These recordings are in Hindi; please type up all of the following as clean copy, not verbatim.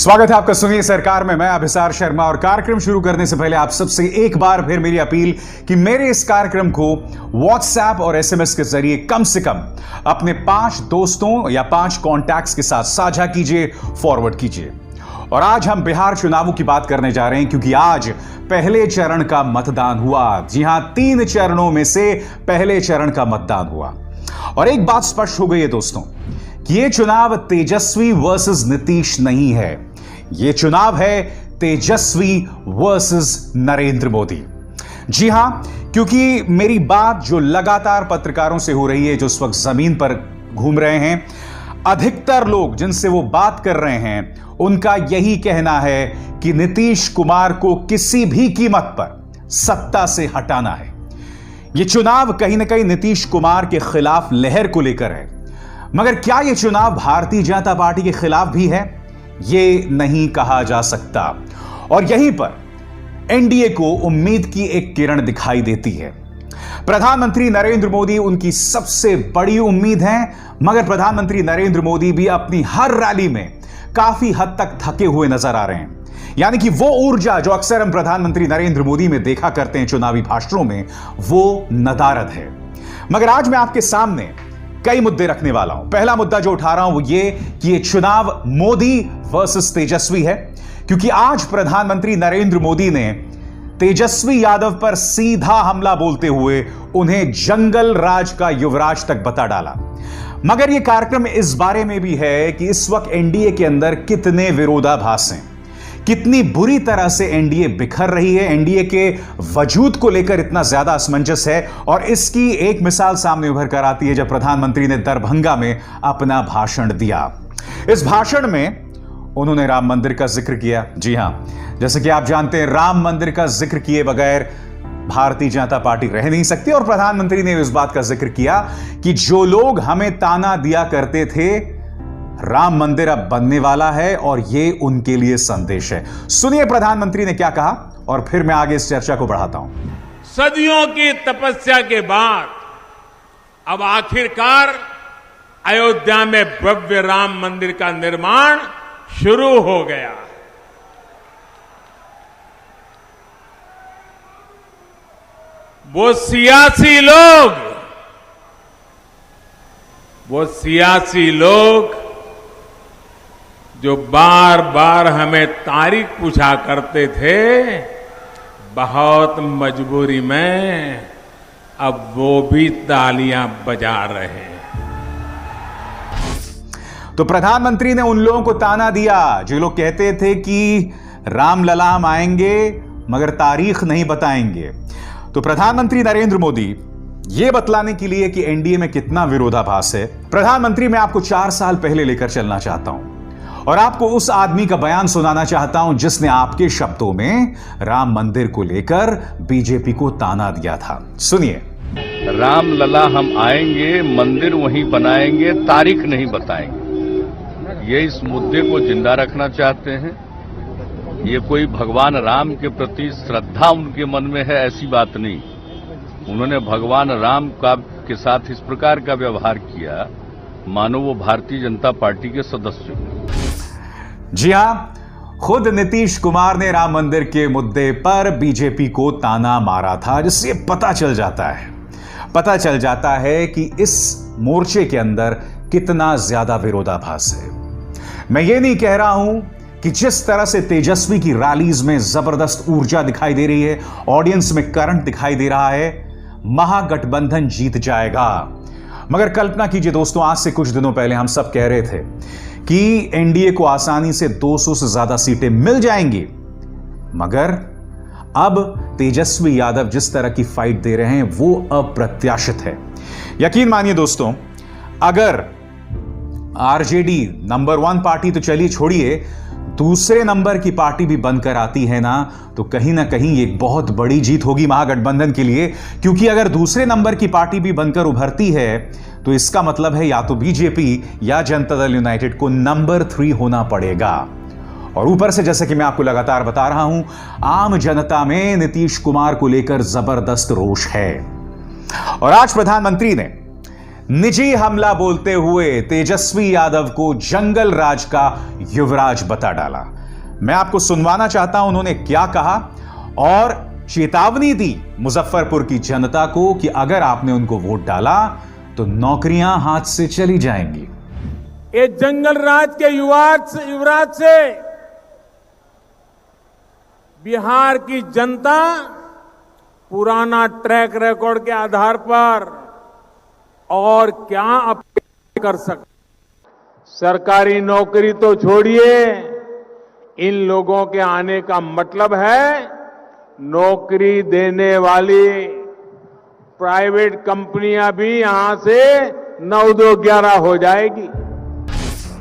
स्वागत है आपका सुनिए सरकार में। मैं अभिसार शर्मा और कार्यक्रम शुरू करने से पहले आप सबसे एक बार फिर मेरी अपील कि मेरे इस कार्यक्रम को व्हाट्सएप और एसएमएस के जरिए कम से कम अपने 5 दोस्तों या 5 कॉन्टैक्ट्स के साथ साझा कीजिए, फॉरवर्ड कीजिए। और आज हम बिहार चुनावों की बात करने जा रहे हैं क्योंकि आज पहले चरण का मतदान हुआ। जी हां, 3 चरणों में से पहले चरण का मतदान हुआ और एक बात स्पष्ट हो गई है दोस्तों कि यह चुनाव तेजस्वी वर्सेस नीतीश नहीं है, यह चुनाव है तेजस्वी वर्सेस नरेंद्र मोदी। जी हां, क्योंकि मेरी बात जो लगातार पत्रकारों से हो रही है, जो इस वक्त जमीन पर घूम रहे हैं, अधिकतर लोग जिनसे वो बात कर रहे हैं उनका यही कहना है कि नीतीश कुमार को किसी भी कीमत पर सत्ता से हटाना है। यह चुनाव कहीं ना कहीं नीतीश कुमार के खिलाफ लहर को लेकर है, मगर क्या यह चुनाव भारतीय जनता पार्टी के खिलाफ भी है? यह नहीं कहा जा सकता। और यहीं पर एनडीए को उम्मीद की एक किरण दिखाई देती है। प्रधानमंत्री नरेंद्र मोदी उनकी सबसे बड़ी उम्मीद है, मगर प्रधानमंत्री नरेंद्र मोदी भी अपनी हर रैली में काफी हद तक थके हुए नजर आ रहे हैं। यानी कि वो ऊर्जा जो अक्सर हम प्रधानमंत्री नरेंद्र मोदी में देखा करते हैं चुनावी भाषणों में, वो नदारद है। मगर आज मैं आपके सामने कई मुद्दे रखने वाला हूं। पहला मुद्दा जो उठा रहा हूं वो ये कि ये चुनाव मोदी वर्सेस तेजस्वी है, क्योंकि आज प्रधानमंत्री नरेंद्र मोदी ने तेजस्वी यादव पर सीधा हमला बोलते हुए उन्हें जंगल राज का युवराज तक बता डाला। मगर यह कार्यक्रम इस बारे में भी है कि इस वक्त एनडीए के अंदर कितने विरोधाभास हैं, कितनी बुरी तरह से एनडीए बिखर रही है, एनडीए के वजूद को लेकर इतना ज्यादा असमंजस है। और इसकी एक मिसाल सामने उभर कर आती है जब प्रधानमंत्री ने दरभंगा में अपना भाषण दिया। इस भाषण में उन्होंने राम मंदिर का जिक्र किया। जी हां, जैसे कि आप जानते हैं, राम मंदिर का जिक्र किए बगैर भारतीय जनता पार्टी रह नहीं सकती। और प्रधानमंत्री ने इस बात का जिक्र किया कि जो लोग हमें ताना दिया करते थे, राम मंदिर अब बनने वाला है और यह उनके लिए संदेश है। सुनिए प्रधानमंत्री ने क्या कहा और फिर मैं आगे इस चर्चा को बढ़ाता हूं। सदियों की तपस्या के बाद अब आखिरकार अयोध्या में भव्य राम मंदिर का निर्माण शुरू हो गया। वो सियासी लोग जो बार बार हमें तारीख पूछा करते थे, बहुत मजबूरी में अब वो भी तालियां बजा रहे हैं। तो प्रधानमंत्री ने उन लोगों को ताना दिया जो लोग कहते थे कि रामलला हम आएंगे मगर तारीख नहीं बताएंगे। तो प्रधानमंत्री नरेंद्र मोदी यह बतलाने के लिए कि एनडीए में कितना विरोधाभास है, प्रधानमंत्री मैं आपको 4 साल पहले लेकर चलना चाहता हूं और आपको उस आदमी का बयान सुनाना चाहता हूं जिसने आपके शब्दों में राम मंदिर को लेकर बीजेपी को ताना दिया था। सुनिए। रामलला हम आएंगे, मंदिर वहीं बनाएंगे, तारीख नहीं बताएंगे। ये इस मुद्दे को जिंदा रखना चाहते हैं। ये कोई भगवान राम के प्रति श्रद्धा उनके मन में है, ऐसी बात नहीं। उन्होंने भगवान राम के साथ इस प्रकार का व्यवहार किया मानो वो भारतीय जनता पार्टी के सदस्य। जी हां, खुद नीतीश कुमार ने राम मंदिर के मुद्दे पर बीजेपी को ताना मारा था, जिससे पता चल जाता है कि इस मोर्चे के अंदर कितना ज्यादा विरोधाभास है। मैं ये नहीं कह रहा हूं कि जिस तरह से तेजस्वी की रैलीज में जबरदस्त ऊर्जा दिखाई दे रही है, ऑडियंस में करंट दिखाई दे रहा है, महागठबंधन जीत जाएगा। मगर कल्पना कीजिए दोस्तों, आज से कुछ दिनों पहले हम सब कह रहे थे कि एनडीए को आसानी से 200 से ज्यादा सीटें मिल जाएंगी। मगर अब तेजस्वी यादव जिस तरह की फाइट दे रहे हैं वो अप्रत्याशित है। यकीन मानिए दोस्तों, अगर आरजेडी नंबर 1 पार्टी तो चलिए छोड़िए, दूसरे नंबर की पार्टी भी बनकर आती है ना, तो कहीं ना कहीं एक बहुत बड़ी जीत होगी महागठबंधन के लिए। क्योंकि अगर दूसरे नंबर की पार्टी भी बनकर उभरती है तो इसका मतलब है या तो बीजेपी या जनता दल यूनाइटेड को नंबर 3 होना पड़ेगा। और ऊपर से जैसे कि मैं आपको लगातार बता रहा हूं, आम जनता में नीतीश कुमार को लेकर जबरदस्त रोष है। और आज प्रधानमंत्री ने निजी हमला बोलते हुए तेजस्वी यादव को जंगल राज का युवराज बता डाला। मैं आपको सुनवाना चाहता हूं उन्होंने क्या कहा और चेतावनी दी मुजफ्फरपुर की जनता को कि अगर आपने उनको वोट डाला तो नौकरियां हाथ से चली जाएंगी। ये जंगल राज के युवराज से बिहार की जनता पुराना ट्रैक रिकॉर्ड के आधार पर और क्या अपेक्षा कर सकते। सरकारी नौकरी तो छोड़िए, इन लोगों के आने का मतलब है नौकरी देने वाली प्राइवेट कंपनियां भी यहां से 9-2-11 हो जाएगी।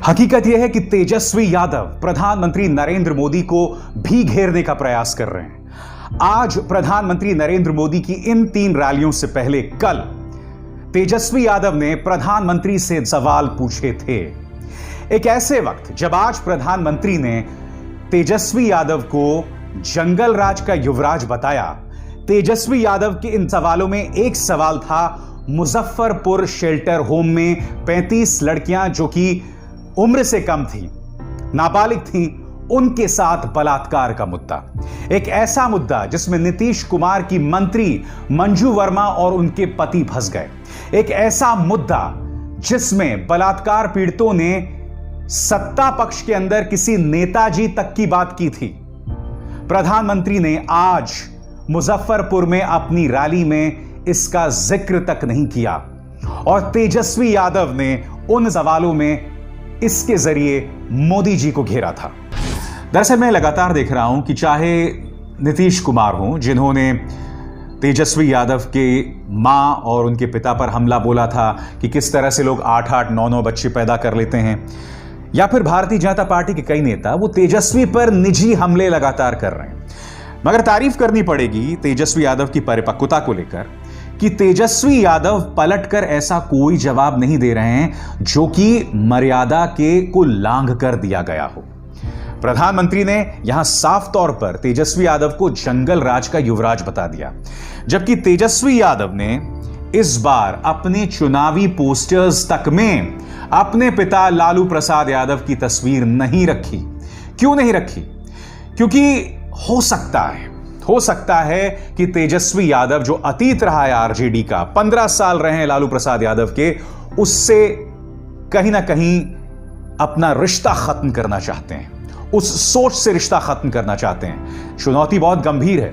हकीकत यह है कि तेजस्वी यादव प्रधानमंत्री नरेंद्र मोदी को भी घेरने का प्रयास कर रहे हैं। आज प्रधानमंत्री नरेंद्र मोदी की इन 3 रैलियों से पहले कल तेजस्वी यादव ने प्रधानमंत्री से सवाल पूछे थे। एक ऐसे वक्त जब आज प्रधानमंत्री ने तेजस्वी यादव को जंगल राज का युवराज बताया। तेजस्वी यादव के इन सवालों में एक सवाल था मुजफ्फरपुर शेल्टर होम में 35 लड़कियां जो कि उम्र से कम थी, नाबालिग थी, उनके साथ बलात्कार का मुद्दा। एक ऐसा मुद्दा जिसमें नीतीश कुमार की मंत्री मंजू वर्मा और उनके पति फंस गए। एक ऐसा मुद्दा जिसमें बलात्कार पीड़ितों ने सत्ता पक्ष के अंदर किसी नेताजी तक की बात की थी। प्रधानमंत्री ने आज मुजफ्फरपुर में अपनी रैली में इसका जिक्र तक नहीं किया और तेजस्वी यादव ने उन सवालों में इसके जरिए मोदी जी को घेरा था। दरअसल मैं लगातार देख रहा हूं कि चाहे नीतीश कुमार हों जिन्होंने तेजस्वी यादव के मां और उनके पिता पर हमला बोला था कि किस तरह से लोग 8-8, 9-9 बच्चे पैदा कर लेते हैं, या फिर भारतीय जनता पार्टी के कई नेता वो तेजस्वी पर निजी हमले लगातार कर रहे हैं। मगर तारीफ करनी पड़ेगी तेजस्वी यादव की परिपक्वता को लेकर कि तेजस्वी यादव पलटकर ऐसा कोई जवाब नहीं दे रहे हैं जो कि मर्यादा के को लांघ कर दिया गया हो। प्रधानमंत्री ने यहां साफ तौर पर तेजस्वी यादव को जंगल राज का युवराज बता दिया, जबकि तेजस्वी यादव ने इस बार अपने चुनावी पोस्टर्स तक में अपने पिता लालू प्रसाद यादव की तस्वीर नहीं रखी। क्यों नहीं रखी? क्योंकि हो सकता है कि तेजस्वी यादव जो अतीत रहा है आरजेडी का, 15 साल रहे हैं लालू प्रसाद यादव के, उससे कहीं ना कहीं अपना रिश्ता खत्म करना चाहते हैं, उस सोच से रिश्ता खत्म करना चाहते हैं। चुनौती बहुत गंभीर है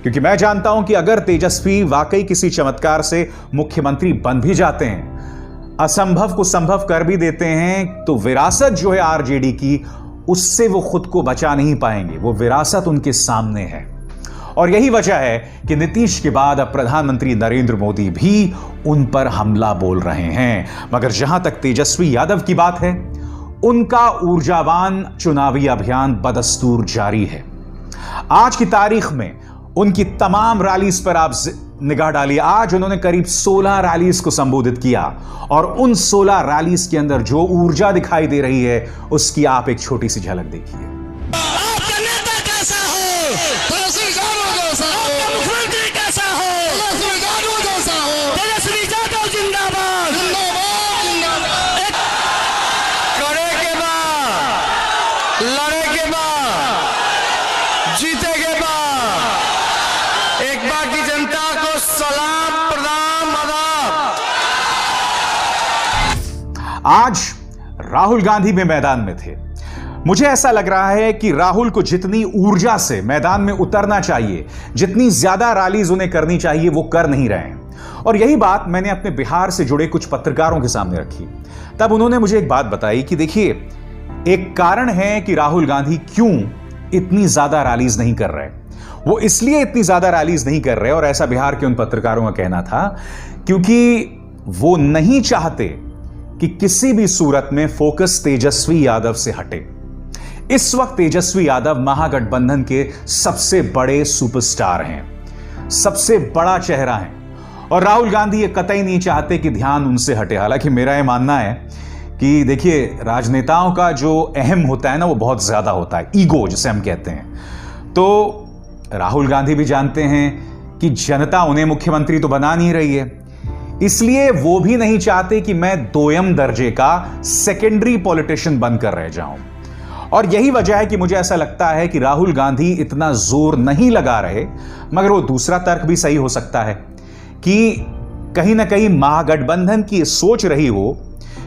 क्योंकि मैं जानता हूं कि अगर तेजस्वी वाकई किसी चमत्कार से मुख्यमंत्री बन भी जाते हैं, असंभव को संभव कर भी देते हैं, तो विरासत जो है आरजेडी की, उससे वो खुद को बचा नहीं पाएंगे। वो विरासत उनके सामने है और यही वजह है कि नीतीश के बाद अब प्रधानमंत्री नरेंद्र मोदी भी उन पर हमला बोल रहे हैं। मगर जहां तक तेजस्वी यादव की बात है, उनका ऊर्जावान चुनावी अभियान बदस्तूर जारी है। आज की तारीख में उनकी तमाम रैलीज पर आप निगाह डालिए। आज उन्होंने करीब 16 रैलीज को संबोधित किया और उन 16 रैलीज के अंदर जो ऊर्जा दिखाई दे रही है उसकी आप एक छोटी सी झलक देखिए। आपका नेता कैसा हो? तेजस्वी यादव जैसा हो। आपका मुख्यमंत्री कैसा हो? तेजस्वी यादव जैसा हो। तेजस्वी यादव जिंदाबाद जिंदाबाद जिंदाबाद। करे के बाद, लड़े के बाद, जीते के बाद एक बार की जनता को सलाम प्रणाम आदाब। आज राहुल गांधी में मैदान में थे। मुझे ऐसा लग रहा है कि राहुल को जितनी ऊर्जा से मैदान में उतरना चाहिए, जितनी ज्यादा रैलीज उन्हें करनी चाहिए, वो कर नहीं रहे हैं। और यही बात मैंने अपने बिहार से जुड़े कुछ पत्रकारों के सामने रखी। तब उन्होंने मुझे एक बात बताई कि देखिए, एक कारण है कि राहुल गांधी क्यों इतनी ज्यादा रैलीज नहीं कर रहे। वो इसलिए इतनी ज्यादा रैलीज नहीं कर रहे, और ऐसा बिहार के उन पत्रकारों का कहना था, क्योंकि वो नहीं चाहते कि किसी भी सूरत में फोकस तेजस्वी यादव से हटे। इस वक्त तेजस्वी यादव महागठबंधन के सबसे बड़े सुपरस्टार हैं, सबसे बड़ा चेहरा है, और राहुल गांधी ये कतई नहीं चाहते कि ध्यान उनसे हटे। हालांकि मेरा यह मानना है कि देखिए, राजनेताओं का जो अहम होता है ना, वो बहुत ज्यादा होता है, ईगो जिसे हम कहते हैं। तो राहुल गांधी भी जानते हैं कि जनता उन्हें मुख्यमंत्री तो बना नहीं रही है, इसलिए वो भी नहीं चाहते कि मैं दोयम दर्जे का सेकेंडरी पॉलिटिशियन बनकर रह जाऊं। और यही वजह है कि मुझे ऐसा लगता है कि राहुल गांधी इतना जोर नहीं लगा रहे, मगर वो दूसरा तर्क भी सही हो सकता है कि कहीं ना कहीं महागठबंधन की सोच रही हो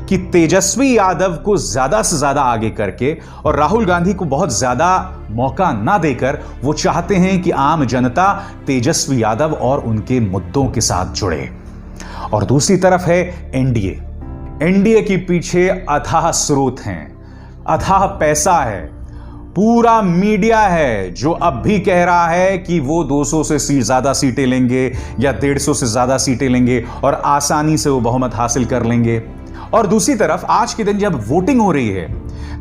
कि तेजस्वी यादव को ज्यादा से ज्यादा आगे करके और राहुल गांधी को बहुत ज्यादा मौका ना देकर वो चाहते हैं कि आम जनता तेजस्वी यादव और उनके मुद्दों के साथ जुड़े। और दूसरी तरफ है एनडीए के पीछे अथाह स्रोत हैं, अथाह पैसा है, पूरा मीडिया है जो अब भी कह रहा है कि वो 200 से ज्यादा सीटें लेंगे या 150 से ज्यादा सीटें लेंगे और आसानी से वो बहुमत हासिल कर लेंगे। और दूसरी तरफ आज के दिन जब वोटिंग हो रही है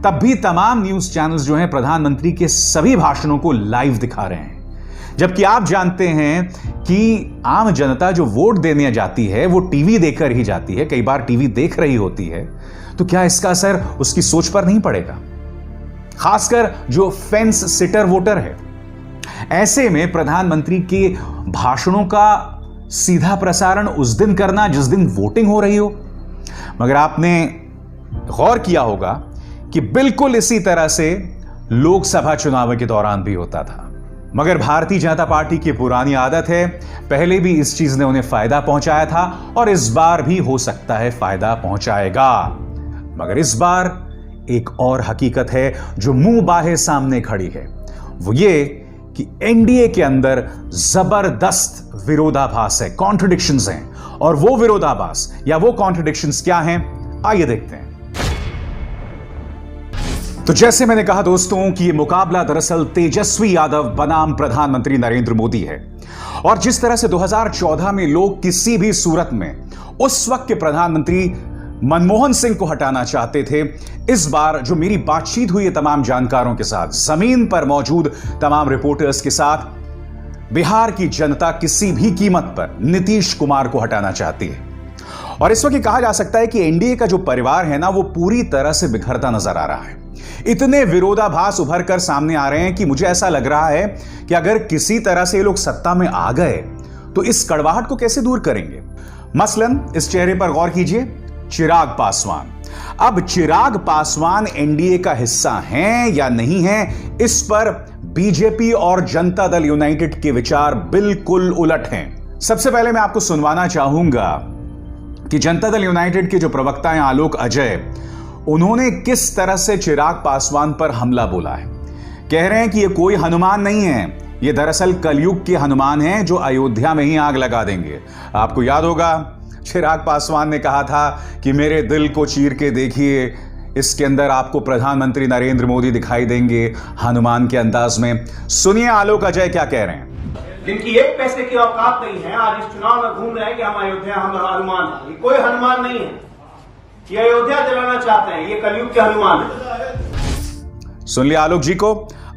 तब भी तमाम न्यूज चैनल्स जो हैं प्रधानमंत्री के सभी भाषणों को लाइव दिखा रहे हैं, जबकि आप जानते हैं कि आम जनता जो वोट देने जाती है वो टीवी देखकर ही जाती है, कई बार टीवी देख रही होती है। तो क्या इसका असर उसकी सोच पर नहीं पड़ेगा, खासकर जो फेंस सिटर वोटर है। ऐसे में प्रधानमंत्री के भाषणों का सीधा प्रसारण उस दिन करना जिस दिन वोटिंग हो रही हो। मगर आपने गौर किया होगा कि बिल्कुल इसी तरह से लोकसभा चुनाव के दौरान भी होता था। मगर भारतीय जनता पार्टी की पुरानी आदत है, पहले भी इस चीज ने उन्हें फायदा पहुंचाया था और इस बार भी हो सकता है फायदा पहुंचाएगा। मगर इस बार एक और हकीकत है जो मुंह बाहे सामने खड़ी है, वो ये कि एनडीए के अंदर जबरदस्त विरोधाभास है, कॉन्ट्रडिक्शंस हैं। और वो विरोधाभास या वो कॉन्ट्रडिक्शंस क्या हैं, आइए देखते हैं। तो जैसे मैंने कहा दोस्तों कि ये मुकाबला दरअसल तेजस्वी यादव बनाम प्रधानमंत्री नरेंद्र मोदी है। और जिस तरह से 2014 में लोग किसी भी सूरत में उस वक्त के प्रधानमंत्री मनमोहन सिंह को हटाना चाहते थे, इस बार जो मेरी बातचीत हुई है तमाम जानकारों के साथ, जमीन पर मौजूद तमाम रिपोर्टर्स के साथ, बिहार की जनता किसी भी कीमत पर नीतीश कुमार को हटाना चाहती है। और इस वक्त कहा जा सकता है कि एनडीए का जो परिवार है ना, वो पूरी तरह से बिखरता नजर आ रहा है। इतने विरोधाभास उभर कर सामने आ रहे हैं कि मुझे ऐसा लग रहा है कि अगर किसी तरह से ये लोग सत्ता में आ गए तो इस कड़वाहट को कैसे दूर करेंगे। मसलन इस चेहरे पर गौर कीजिए, चिराग पासवान। अब चिराग पासवान एनडीए का हिस्सा हैं या नहीं हैं, इस पर बीजेपी और जनता दल यूनाइटेड के विचार बिल्कुल उलट हैं। सबसे पहले मैं आपको सुनवाना चाहूंगा कि जनता दल यूनाइटेड के जो प्रवक्ता हैं आलोक अजय, उन्होंने किस तरह से चिराग पासवान पर हमला बोला है। कह रहे हैं कि ये कोई हनुमान नहीं है, ये दरअसल कलयुग के हनुमान हैं जो अयोध्या में ही आग लगा देंगे। आपको याद होगा चिराग पासवान ने कहा था कि मेरे दिल को चीर के देखिए, इसके अंदर आपको प्रधानमंत्री नरेंद्र मोदी दिखाई देंगे हनुमान के अंदाज में। सुनिए आलोक अजय क्या कह रहे हैं। जिनकी एक पैसे की औकात नहीं है, आज इस चुनाव में घूम रहे हैं कि हम अयोध्या, हम हनुमान हैं। ये कोई हनुमान नहीं है, ये अयोध्या जलाना चाहते हैं, ये कलयुग के हनुमान है। सुन लिया आलोक जी को।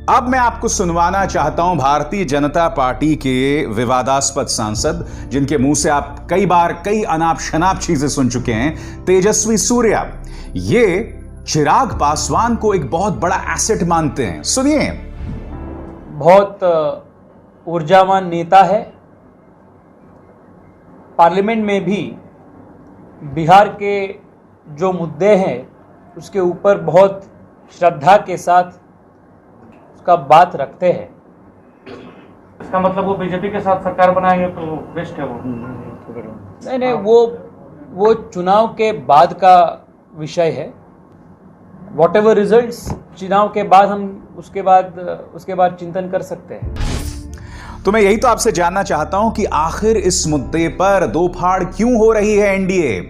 अब मैं आपको सुनवाना चाहता हूं भारतीय जनता पार्टी के विवादास्पद सांसद, जिनके मुंह से आप कई बार कई अनाप शनाप चीजें सुन चुके हैं, तेजस्वी सूर्या। ये चिराग पासवान को एक बहुत बड़ा एसेट मानते हैं। सुनिए। बहुत ऊर्जावान नेता है। पार्लियामेंट में भी बिहार के जो मुद्दे हैं उसके ऊपर बहुत श्रद्धा के साथ उसका बात रखते हैं। इसका मतलब वो बीजेपी के साथ सरकार बनाएंगे तो बेस्ट है वो? नहीं, वो चुनाव के बाद का विषय है। वॉट एवर रिजल्ट्स चुनाव के बाद हम उसके बाद चिंतन कर सकते हैं। तो मैं यही तो आपसे जानना चाहता हूं कि आखिर इस मुद्दे पर दो फाड़ क्यों हो रही है एनडीए।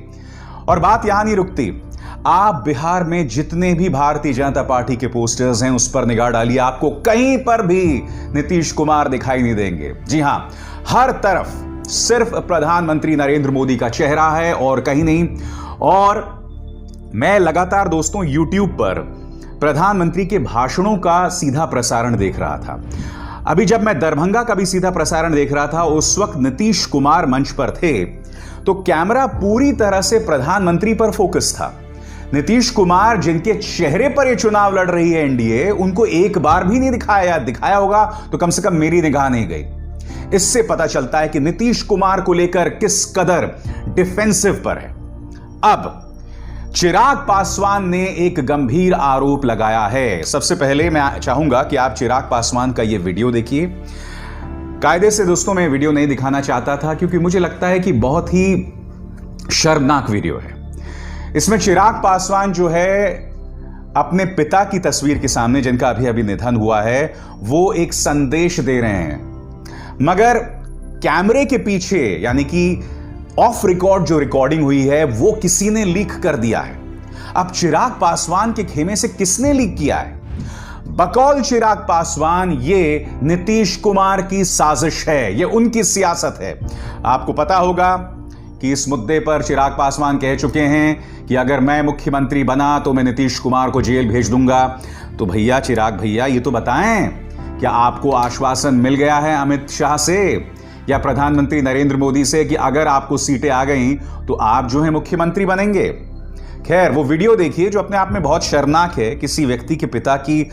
और बात यहां नहीं रुकती, आप बिहार में जितने भी भारतीय जनता पार्टी के पोस्टर्स हैं उस पर निगाह डालिए, आपको कहीं पर भी नीतीश कुमार दिखाई नहीं देंगे। जी हां, हर तरफ सिर्फ प्रधानमंत्री नरेंद्र मोदी का चेहरा है और कहीं नहीं। और मैं लगातार दोस्तों YouTube पर प्रधानमंत्री के भाषणों का सीधा प्रसारण देख रहा था। अभी जब मैं दरभंगा का भी सीधा प्रसारण देख रहा था, उस वक्त नीतीश कुमार मंच पर थे, तो कैमरा पूरी तरह से प्रधानमंत्री पर फोकस था। नीतीश कुमार जिनके चेहरे पर यह चुनाव लड़ रही है एनडीए, उनको एक बार भी नहीं दिखाया होगा तो कम से कम मेरी निगाह नहीं गई। इससे पता चलता है कि नीतीश कुमार को लेकर किस कदर डिफेंसिव पर है। अब चिराग पासवान ने एक गंभीर आरोप लगाया है। सबसे पहले मैं चाहूंगा कि आप चिराग पासवान का यह वीडियो देखिए। कायदे से दोस्तों मैं वीडियो नहीं दिखाना चाहता था क्योंकि मुझे लगता है कि बहुत ही शर्मनाक वीडियो है। इसमें चिराग पासवान जो है अपने पिता की तस्वीर के सामने, जिनका अभी अभी निधन हुआ है, वो एक संदेश दे रहे हैं, मगर कैमरे के पीछे यानी कि ऑफ रिकॉर्ड जो रिकॉर्डिंग हुई है वो किसी ने लीक कर दिया है। अब चिराग पासवान के खेमे से किसने लीक किया है? बकौल चिराग पासवान ये नीतीश कुमार की साजिश है, ये उनकी सियासत है। आपको पता होगा कि इस मुद्दे पर चिराग पासवान कह चुके हैं कि अगर मैं मुख्यमंत्री बना तो मैं नीतीश कुमार को जेल भेज दूंगा। तो भैया चिराग भैया ये तो बताएं, क्या आपको आश्वासन मिल गया है अमित शाह से या प्रधानमंत्री नरेंद्र मोदी से कि अगर आपको सीटें आ गई तो आप जो है मुख्यमंत्री बनेंगे? खैर वो वीडियो देखिए जो अपने आप में बहुत शर्मनाक है। किसी व्यक्ति के पिता की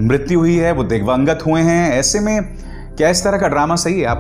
मृत्यु हुई है, वो दिवंगत हुए हैं, ऐसे में क्या इस तरह का ड्रामा सही है?